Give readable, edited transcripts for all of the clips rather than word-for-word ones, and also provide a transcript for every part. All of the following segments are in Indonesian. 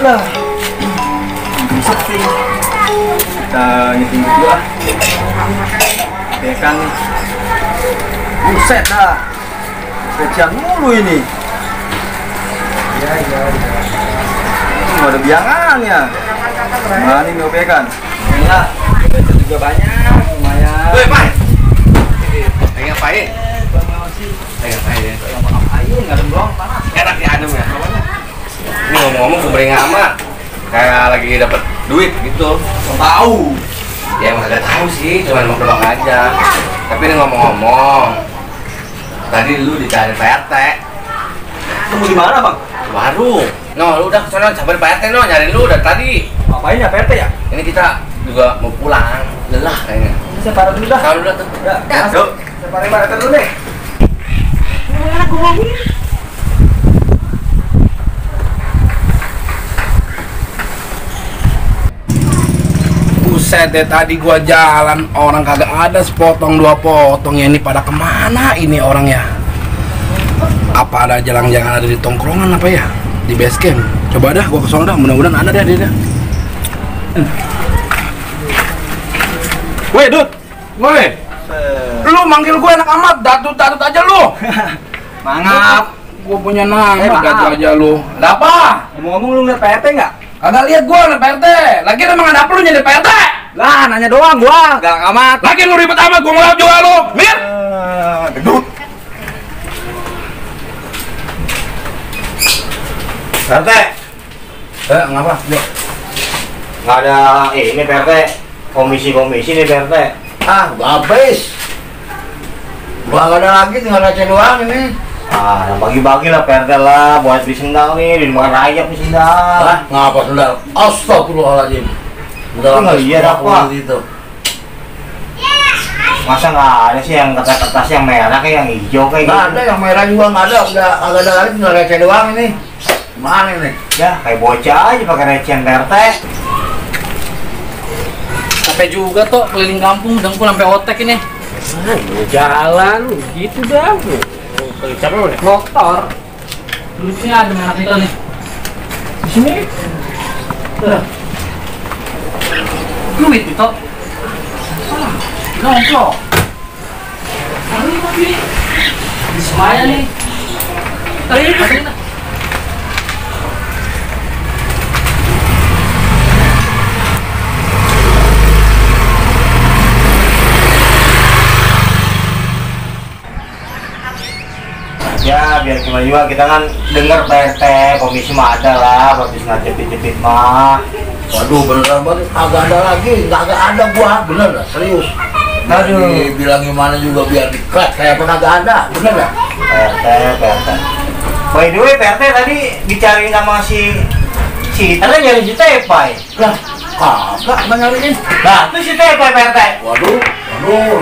Lah. Bisa sih. Kita ngitung dulu ah. Ya kan. Buset dah. Kecian mulu ini. Ya. Nggak ada biangannya. Mana ini obekan? Enggak. Baca juga banyak, lumayan. Woi, Pak. Lagi ngapain? Lagi ngapain ya? Ayo, nggak ada doang panas. Enak ya adem ya? Ini ngomong-ngomong kumbering amat. Kayak lagi dapet duit gitu. Tahu. Ya emang gak tahu sih, cuma mau doang aja. Tapi ini ngomong-ngomong. Tadi lu dicari PRT. Temu di mana, Bang? Warung. No, lu udah kesana sampai PRT no, nyariin lu dari tadi. Ngapain ya PRT ya? Ini kita juga mau pulang, lelah kayaknya. Saya parah dulu dah. Taruh dulu tuh. Ya, Yuk. Saya parah dulu deh. Buset deh, tadi gua jalan orang kagak ada, sepotong dua potong ya. Ini pada kemana ini orangnya? Apa ada jalan-jalan ada di tongkrongan apa ya? Di base camp. Coba dah gua kesana dah, mudah-mudahan ada deh dia. Woi, Dut. Woi. Lu manggil gue enak amat, datut-datut aja lu. Mangap. Gue punya nama, maaf. datut aja lu. Ada apa? Ngomong-ngomong lu ngeliat PRT nggak? Kagak lihat gue anak PRT. Lagi emang ada apa lu jadi PRT? Lah, nanya doang gua, nggak amat. Lagi lu ribet amat, gue ngelap juga lu. Mir. Gedut. PRT. Ngapa? Yuk. Nggak ada ini PRT. Komisi-komisi nih PRT. Ah, udah habis. Gua nggak ada lagi, tinggal receh doang ini. Ah, bagi-bagi lah PRT lah buat beli sendal nih, di rumah rayap nih sendal. Ah, ngapa sendal? Astagfirullahaladzim. Udah Nggak iya, apa? Gitu. Masa nggak ada sih yang kertas-kertas yang merah kayak yang hijau kayak Nggak gitu? ada, yang merah juga nggak ada. Udah nggak ada lagi, tinggal receh doang ini. Mana ini? Ya, kayak bocah aja pakai recehan PRT. Capek juga tuh keliling kampung, dengkul sampai otek ini. Jalan, gitu dah. Siapa lu nih? Motor. Dulunya ada anak itu nih. Di sini. Duit itu. Nongkrong. Ini kopi. Di semuanya nih. Tadi. Ya, biar gimana juga kita kan denger PRT, komisi mah ada lah, habis ngajepit-jepit mah. Waduh, beneran banget. Kagak ada lagi, nggak ada gua. Bener dah, serius. Aduh. Bilang gimana juga biar di-crack, kayak pernah nggak ada. Bener dah. PRT. By the way, PRT tadi dicariin sama si Ita nyari si Tepai. Lah, kagak nyariin. Nah, itu si Tepai PRT. Waduh,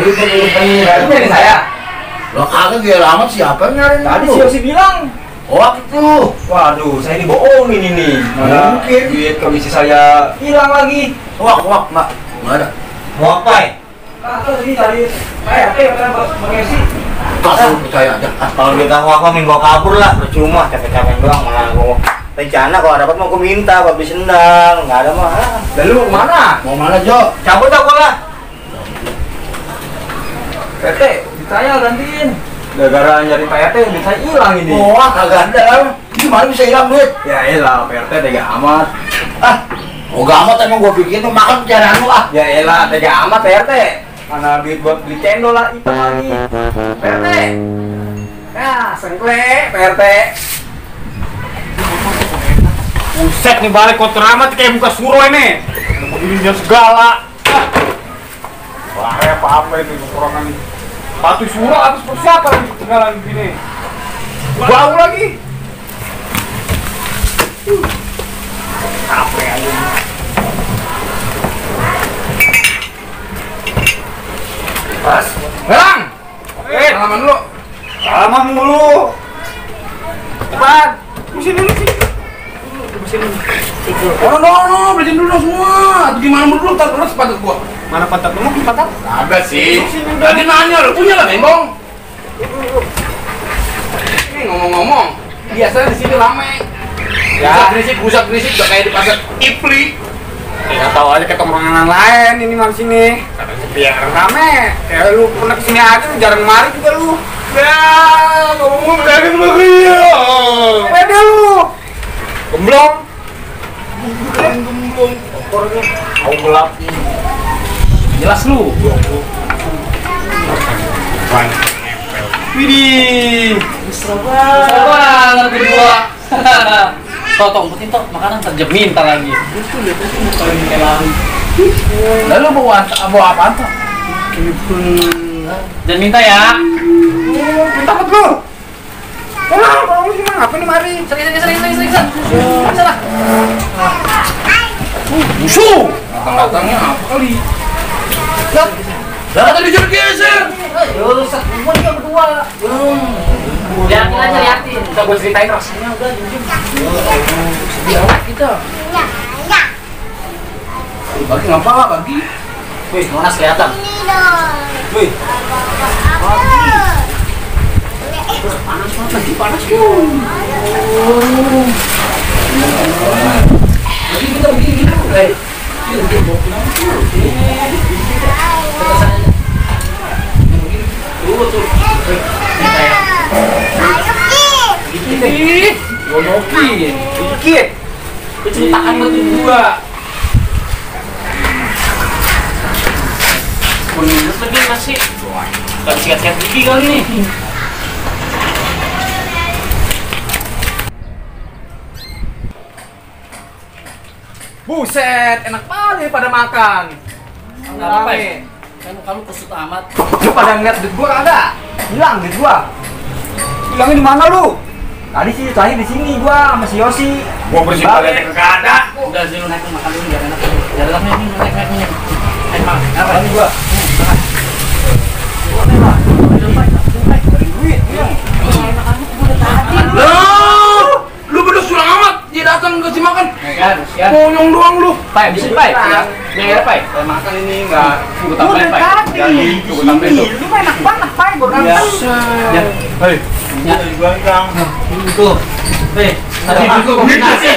ribet ini. Dari saya. Lo kagak dia lama siapa yang nyariin? Tadi lu? si Yosi bilang. Oh, itu. Waduh, saya dibohongin ini. Mana Mungkin. duit komisi saya hilang lagi. Wak, nggak ada. Mau apa ya? Kagak tadi tadi PRT kata Bang Yosi. Kasih percaya aja. Kalau kita mau minta kabur lah, percuma capek-capek doang malah gua rencana kalau dapat mau aku minta buat beli sendal, nggak ada mah. Lalu mau kemana? Mau mana, Jo? Cabut aku lah. PRT, saya gantiin. Gara-gara nyari PRT, duit saya hilang ini. Oh, kagak ada. Gimana bisa hilang duit? Ya elah, PRT tega amat. Oh, gak amat emang gua pikir tuh makan caraan lu ah. Ya elah, tega amat PRT. Mana duit buat beli cendol lah itu lagi. PRT. Ya, sengkle PRT. Buset nih balik kotor amat kayak muka suro ini. Begini segala. Wah, apa itu kekurangan nih. Patu suro atas persiapan lagi tinggalan begini. Bau lagi. Capek aja. Pas. Gelang. Salaman dulu. Salaman mulu. Cepat. Mesin dulu sih. No, belajar dulu semua. Atau gimana dulu, tar terus sepatu gua. Mana pantat lu? Pantat? Ada sih. Tadi nanya lu punya lah, Bengkong. Ini ngomong-ngomong, biasanya di sini rame. Ya. Busak berisik udah kayak di pasar Ipli. Ya tahu aja kayak tongkrongan lain ini mah sini. Kadang sepi ya rame. Kayak lu pernah kesini aja lu jarang mari juga lu. Ya, ngomong dari Maria. Pede lu. Gemblong. Gemblong. Kotornya. Mau gelap. Jelas lu. Widih. Mesra banget berdua. Tok, umpetin tok, makanan terjamin ntar lagi. Itu lihat aja muka ini kayak lalu. Lalu bawa apaan tok? Jangan minta ya. Minta apa lu? Pulang, kalau lu gimana? Apa nih mari? Sering. Sana. Musuh. Datang-datangnya apa kali? Dah tadi jangan geser. Yo, rusak semua dia berdua. Liatin. Kita gue ceritain rasanya udah jujur. Sedih amat kita. Bagi ngapa bagi? Wih, Monas kelihatan. Wih, Panas. Lagi kita begini. Tuh. Ih, Yonoki. dikit. Kecintaan berdua. Menurut lagi masih. Gak sikat-sikat gigi kali nih. Buset, enak banget pada makan. Apa ya? Kamu kusut amat. Lu pada ngeliat duit gua kagak? Hilang duit gua. Hilangnya di mana lu? Tadi sih terakhir di sini gua sama si Yosi. Gua bersih balik kagak ada. Udah sih lu naik makan dulu biar enak. Jalan nih, naik. Naik mak. Apa ini gua? Duit, iya. Lu bener sulang amat. Dia datang kasih makan. Kan, ya. Konyong doang lu. Pai, bisa Pai. Ya, Pai. Saya makan ini enggak. Gua tambahin Pai. Jadi, gua tambahin tuh. Lu enak banget, Pai, gua Ya. Ya. Hei. Ya. Gua Kang. Tuh. Tadi itu kombinasi.